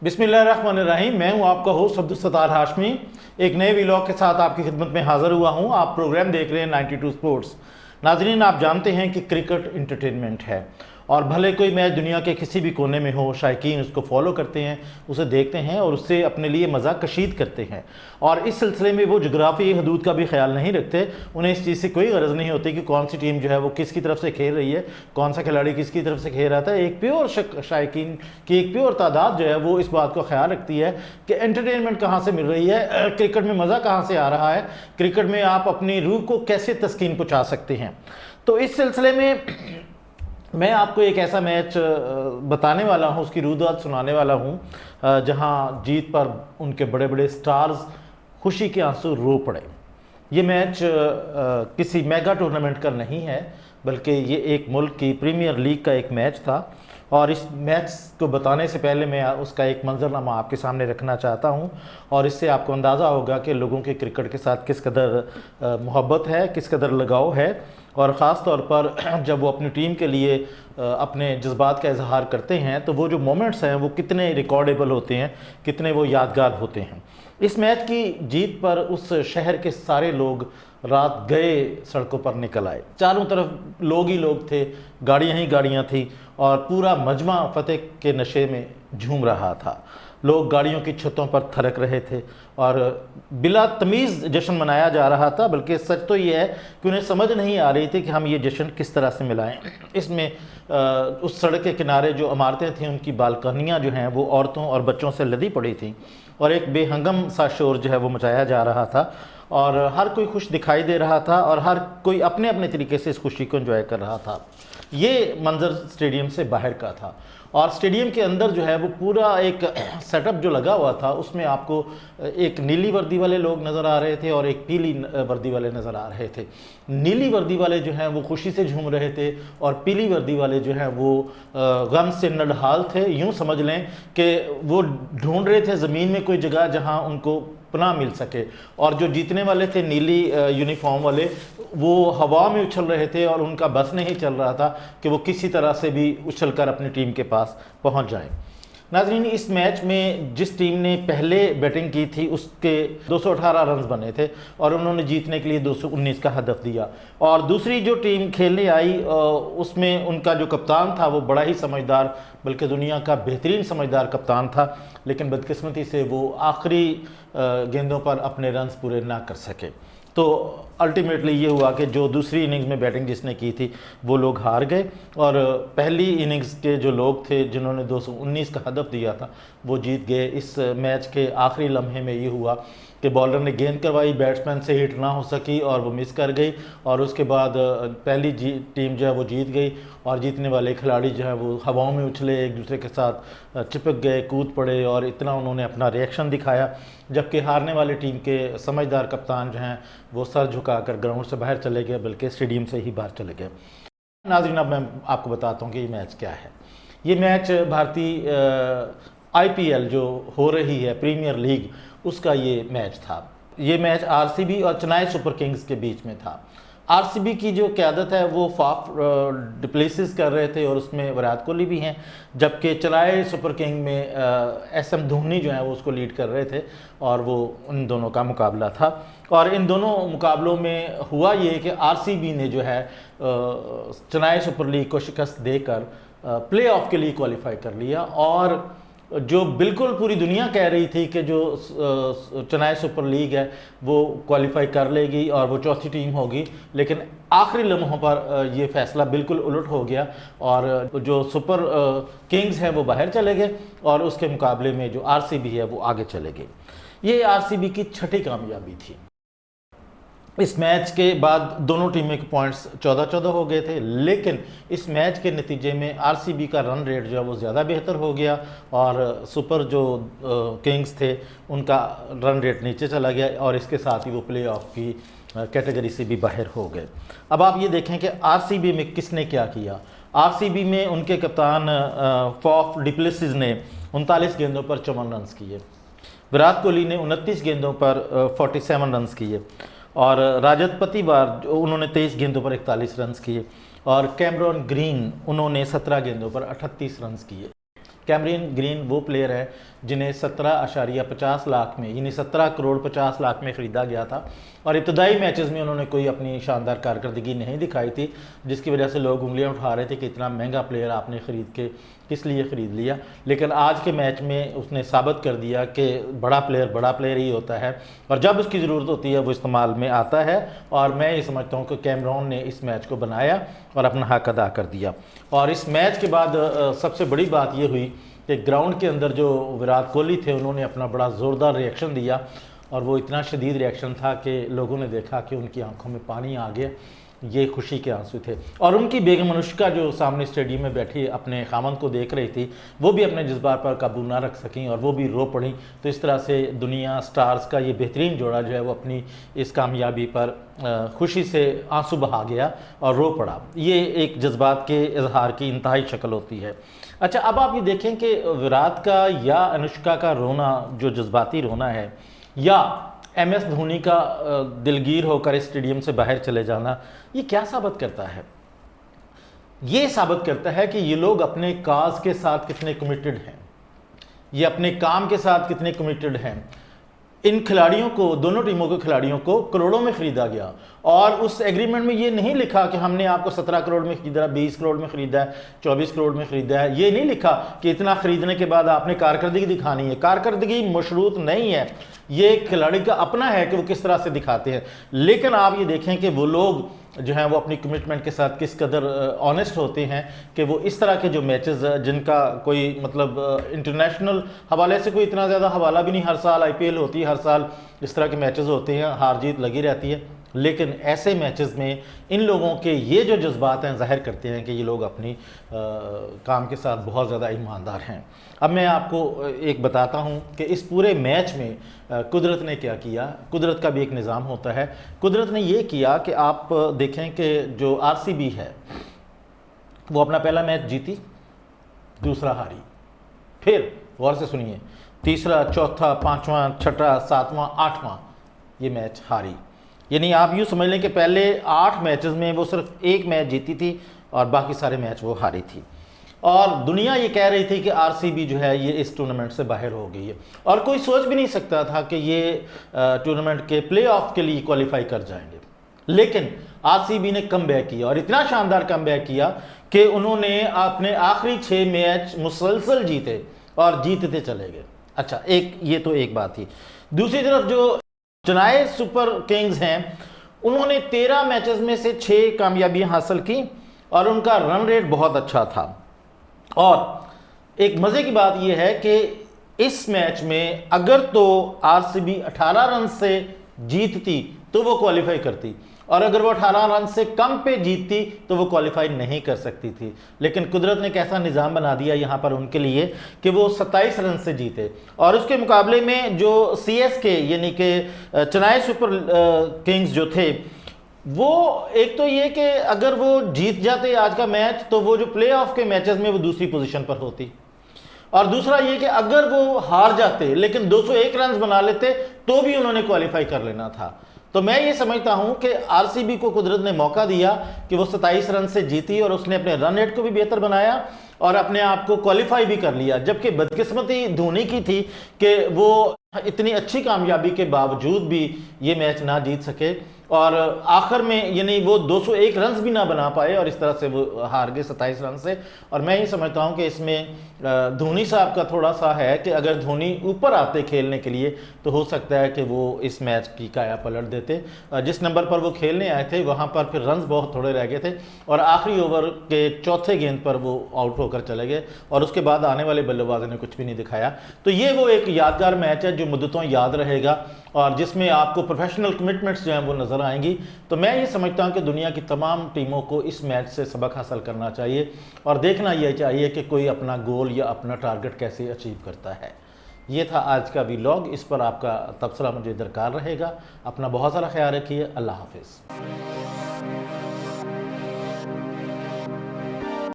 बिस्मिल्लाहिर्रहमानिर्रहीम। मैं हूं आपका होस्ट अब्दुल सत्तार हाशमी। एक नए व्लॉग के साथ आपकी खिदमत में हाज़िर हुआ हूं। आप प्रोग्राम देख रहे हैं 92 स्पोर्ट्स। नाजरीन, आप जानते हैं कि क्रिकेट इंटरटेनमेंट है और भले कोई मैच दुनिया के किसी भी कोने में हो, शायकीन उसको फॉलो करते हैं, उसे देखते हैं और उससे अपने लिए मज़ा कशीद करते हैं। और इस सिलसिले में वो जोग्राफी हदूद का भी ख्याल नहीं रखते। उन्हें इस चीज़ से कोई गरज नहीं होती कि कौन सी टीम जो है वो किसकी तरफ से खेल रही है, कौन सा खिलाड़ी किसकी तरफ से खेल रहा था। एक प्योर शायकीन की एक प्योर तादाद जो है वो इस बात का ख्याल रखती है कि एंटरटेनमेंट कहाँ से मिल रही है, क्रिकेट में मज़ा कहाँ से आ रहा है, क्रिकेट में आप अपनी रूह को कैसे तस्कीन पहुँचा सकते हैं। तो इस सिलसिले में मैं आपको एक ऐसा मैच बताने वाला हूं, उसकी रुदात सुनाने वाला हूं, जहां जीत पर उनके बड़े बड़े स्टार्स खुशी के आंसू रो पड़े। ये मैच किसी मेगा टूर्नामेंट का नहीं है, बल्कि ये एक मुल्क की प्रीमियर लीग का एक मैच था। और इस मैच को बताने से पहले मैं उसका एक मंजरनामा आपके सामने रखना चाहता हूं और इससे आपको अंदाज़ा होगा कि लोगों के क्रिकेट के साथ किस कदर मोहब्बत है, किस कदर लगाव है। और ख़ास तौर पर जब वो अपनी टीम के लिए अपने जज्बात का इजहार करते हैं तो वो जो मोमेंट्स हैं वो कितने रिकॉर्डेबल होते हैं, कितने वो यादगार होते हैं। इस मैच की जीत पर उस शहर के सारे लोग रात गए सड़कों पर निकल आए। चारों तरफ लोग ही लोग थे, गाड़ियाँ ही गाड़ियाँ थी और पूरा मजमा फतेह के नशे में झूम रहा था। लोग गाड़ियों की छतों पर थरक रहे थे और बिला तमीज़ जश्न मनाया जा रहा था। बल्कि सच तो ये है कि उन्हें समझ नहीं आ रही थी कि हम ये जश्न किस तरह से मिलाएं। इसमें उस सड़क के किनारे जो इमारतें थीं उनकी बालकनियाँ जो हैं वो औरतों और बच्चों से लदी पड़ी थीं और एक बेहंगम सा शोर जो है वो मचाया जा रहा था और हर कोई खुश दिखाई दे रहा था और हर कोई अपने अपने तरीके से इस खुशी को एंजॉय कर रहा था। ये मंज़र स्टेडियम से बाहर का था और स्टेडियम के अंदर जो है वो पूरा एक सेटअप जो लगा हुआ था उसमें आपको एक नीली वर्दी वाले लोग नज़र आ रहे थे और एक पीली वर्दी वाले नज़र आ रहे थे। नीली वर्दी वाले जो हैं वो खुशी से झूम रहे थे और पीली वर्दी वाले जो हैं वो गम से नडहाल थे। यूँ समझ लें कि वो ढूंढ रहे थे ज़मीन में कोई जगह जहाँ उनको पनाह मिल सके। और जो जीतने वाले थे नीली यूनिफॉर्म वाले, वो हवा में उछल रहे थे और उनका बस नहीं चल रहा था कि वो किसी तरह से भी उछलकर अपनी टीम के पास पहुंच जाएं। नाज़रीन, इस मैच में जिस टीम ने पहले बैटिंग की थी उसके 218 रन बने थे और उन्होंने जीतने के लिए 219 का हदफ दिया। और दूसरी जो टीम खेलने आई उसमें उनका जो कप्तान था वो बड़ा ही समझदार, बल्कि दुनिया का बेहतरीन समझदार कप्तान था, लेकिन बदकिस्मती से वो आखिरी गेंदों पर अपने रन्स पूरे ना कर सके। तो अल्टीमेटली ये हुआ कि जो दूसरी इनिंग्स में बैटिंग जिसने की थी वो लोग हार गए और पहली इनिंग्स के जो लोग थे जिन्होंने 219 का हदफ दिया था वो जीत गए। इस मैच के आखिरी लम्हे में ये हुआ कि बॉलर ने गेंद करवाई, बैट्समैन से हिट ना हो सकी और वो मिस कर गई और उसके बाद पहली टीम जो है वो जीत गई और जीतने वाले खिलाड़ी जो है वो हवाओं में उछले, एक दूसरे के साथ चिपक गए, कूद पड़े और इतना उन्होंने अपना रिएक्शन दिखाया। जबकि हारने वाली टीम के समझदार कप्तान जो हैं वो सर झुकाकर ग्राउंड से बाहर चले गए, बल्कि स्टेडियम से ही बाहर चले गए। नाज़रीन, अब मैं आपको बताता हूँ कि ये मैच क्या है। ये मैच भारतीय IPL जो हो रही है प्रीमियर लीग उसका ये मैच था। ये मैच RCB और चेन्नई सुपर किंग्स के बीच में था। RCB की जो क़यादत है वो फाफ डुप्लेसिस कर रहे थे और उसमें विराट कोहली भी हैं, जबकि चेन्नई सुपर किंग में SM धोनी जो है वो उसको लीड कर रहे थे और वो उन दोनों का मुकाबला था। और इन दोनों मुकाबलों में हुआ ये कि RCB ने जो है चेन्नई सुपर लीग को शिकस्त देकर प्ले ऑफ के लिए क्वालिफाई कर लिया। और जो बिल्कुल पूरी दुनिया कह रही थी कि जो चेन्नई सुपर लीग है वो क्वालिफाई कर लेगी और वो चौथी टीम होगी, लेकिन आखिरी लम्हों पर ये फैसला बिल्कुल उलट हो गया और जो सुपर किंग्स हैं वो बाहर चले गए और उसके मुकाबले में जो RCB है वो आगे चले गए। ये RCB की छठी कामयाबी थी। इस मैच के बाद दोनों टीमों के पॉइंट्स 14-14 हो गए थे, लेकिन इस मैच के नतीजे में RCB का रन रेट जो है वो ज़्यादा बेहतर हो गया और सुपर जो किंग्स थे उनका रन रेट नीचे चला गया और इसके साथ ही वो प्ले ऑफ की कैटेगरी से भी बाहर हो गए। अब आप ये देखें कि RCB में किसने क्या किया। RCB में उनके कप्तान फाफ डुप्लेसिस ने 39 गेंदों पर 54 रन किए, विराट कोहली ने 29 गेंदों पर 47 रन किए और राजत पतिवार उन्होंने 23 गेंदों पर 41 रन किए और कैमरॉन ग्रीन उन्होंने 17 गेंदों पर 38 रन किए। कैमरॉन ग्रीन वो प्लेयर है जिन्हें 17.50 लाख में, यानी 17 करोड़ 50 लाख में ख़रीदा गया था। और इब्तदाई मैचेस में उन्होंने कोई अपनी शानदार कारकर्दगी नहीं दिखाई थी, जिसकी वजह से लोग उंगलियां उठा रहे थे कि इतना महंगा प्लेयर आपने ख़रीद के किस लिए ख़रीद लिया। लेकिन आज के मैच में उसने साबित कर दिया कि बड़ा प्लेयर ही होता है, और जब उसकी ज़रूरत होती है वो इस्तेमाल में आता है। और मैं ये समझता हूँ कि कैमरून ने इस मैच को बनाया और अपना हक अदा कर दिया। और इस मैच के बाद सबसे बड़ी बात ये हुई कि ग्राउंड के अंदर जो विराट कोहली थे उन्होंने अपना बड़ा ज़ोरदार रिएक्शन दिया, और वो इतना शदीद रिएक्शन था कि लोगों ने देखा कि उनकी आंखों में पानी आ गया। ये खुशी के आंसू थे। और उनकी बेगम अनुष्का जो सामने स्टेडियम में बैठी अपने खामन को देख रही थी, वो भी अपने जज्बात पर काबू ना रख सकें और वो भी रो पड़ी। तो इस तरह से दुनिया स्टार्स का ये बेहतरीन जोड़ा जो है वो अपनी इस कामयाबी पर खुशी से आंसू बहा गया और रो पड़ा। ये एक जज्बात के इजहार की इंतहाई शक्ल होती है। अच्छा, अब आप ये देखें कि विराट का या अनुष्का का रोना, जो जज्बाती रोना है, या MS धोनी का दिलगीर होकर इस स्टेडियम से बाहर चले जाना, ये क्या साबित करता है? ये साबित करता है कि ये लोग अपने काज के साथ कितने कमिटेड हैं, ये अपने काम के साथ कितने कमिटेड हैं। इन खिलाड़ियों को, दोनों टीमों के खिलाड़ियों को करोड़ों में ख़रीदा गया, और उस एग्रीमेंट में ये नहीं लिखा कि हमने आपको 17 करोड़ में ख़रीदा, 20 करोड़ में ख़रीदा है, 24 करोड़ में ख़रीदा है। ये नहीं लिखा कि इतना ख़रीदने के बाद आपने कारकर्दगी दिखानी है। कारकर्दगी मशरूत नहीं है, ये खिलाड़ी का अपना है कि वो किस तरह से दिखाते हैं। लेकिन आप ये देखें कि वो लोग जो हैं वो अपनी कमिटमेंट के साथ किस कदर ऑनेस्ट होते हैं कि वो इस तरह के जो मैचेस जिनका कोई मतलब इंटरनेशनल हवाले से कोई इतना ज़्यादा हवाला भी नहीं, हर साल IPL होती है, हर साल इस तरह के मैचेस होते हैं, हार जीत लगी रहती है, लेकिन ऐसे मैचेस में इन लोगों के ये जो जज्बात हैं ज़ाहिर करते हैं कि ये लोग अपनी काम के साथ बहुत ज़्यादा ईमानदार हैं। अब मैं आपको एक बताता हूँ कि इस पूरे मैच में कुदरत ने क्या किया। कुदरत का भी एक निज़ाम होता है। कुदरत ने ये किया कि आप देखें कि जो RCB है वो अपना पहला मैच जीती, दूसरा हारी, फिर गौर से सुनिए, तीसरा, चौथा, पाँचवां, छठा, सातवां, आठवां ये मैच हारी। यानी आप यूँ समझ लें कि पहले 8 मैचेस में वो सिर्फ एक मैच जीती थी और बाकी सारे मैच वो हारी थी। और दुनिया ये कह रही थी कि RCB जो है ये इस टूर्नामेंट से बाहर हो गई है, और कोई सोच भी नहीं सकता था कि ये टूर्नामेंट के प्लेऑफ के लिए क्वालिफाई कर जाएंगे। लेकिन RCB ने कम बैक किया, और इतना शानदार कम बैक किया कि उन्होंने अपने आखिरी 6 मैच मुसलसल जीते और जीतते चले गए। अच्छा, ये तो एक बात थी। दूसरी तरफ जो चेन्नई सुपर किंग्स हैं, उन्होंने 13 मैचेस में से 6 कामयाबियां हासिल की और उनका रन रेट बहुत अच्छा था। और एक मज़े की बात यह है कि इस मैच में अगर तो RCB 18 रन से जीतती तो वो क्वालिफाई करती, और अगर वो 18 रन से कम पे जीतती तो वो क्वालिफाई नहीं कर सकती थी। लेकिन कुदरत ने कैसा निज़ाम बना दिया यहाँ पर उनके लिए कि वो 27 रन से जीते, और उसके मुकाबले में जो CSK यानी कि चेन्नई सुपर किंग्स जो थे, वो एक तो ये कि अगर वो जीत जाते आज का मैच तो वो जो प्लेऑफ के मैचेस में वो दूसरी पोजीशन पर होती, और दूसरा ये कि अगर वो हार जाते लेकिन 201 रन बना लेते तो भी उन्होंने क्वालिफाई कर लेना था। तो मैं ये समझता हूं कि RCB को कुदरत ने मौका दिया कि वो 27 रन से जीती, और उसने अपने रन रेट को भी बेहतर बनाया और अपने आप को क्वालिफाई भी कर लिया। जबकि बदकिस्मती धोनी की थी कि वो इतनी अच्छी कामयाबी के बावजूद भी ये मैच ना जीत सके, और आखिर में यानी वो 201 रन भी ना बना पाए, और इस तरह से वो हार गए 27 रन से। और मैं ये समझता हूँ कि इसमें धोनी साहब का थोड़ा सा है कि अगर धोनी ऊपर आते खेलने के लिए तो हो सकता है कि वो इस मैच की काया पलट देते। जिस नंबर पर वो खेलने आए थे वहाँ पर फिर रन बहुत थोड़े रह गए थे, और आखिरी ओवर के चौथे गेंद पर वो आउट होकर चले गए, और उसके बाद आने वाले बल्लेबाजों ने कुछ भी नहीं दिखाया। तो ये वो एक यादगार मैच है जो मुद्दतों याद रहेगा, और जिसमें आपको प्रोफेशनल कमिटमेंट्स जो हैं वो नज़र आएंगी। तो मैं ये समझता हूँ कि दुनिया की तमाम टीमों को इस मैच से सबक हासिल करना चाहिए, और देखना यह चाहिए कि कोई अपना गोल या अपना टारगेट कैसे अचीव करता है। ये था आज का व्लॉग, इस पर आपका तबसरा मुझे दरकार रहेगा। अपना बहुत सारा ख्याल रखिए। अल्लाह हाफिज़।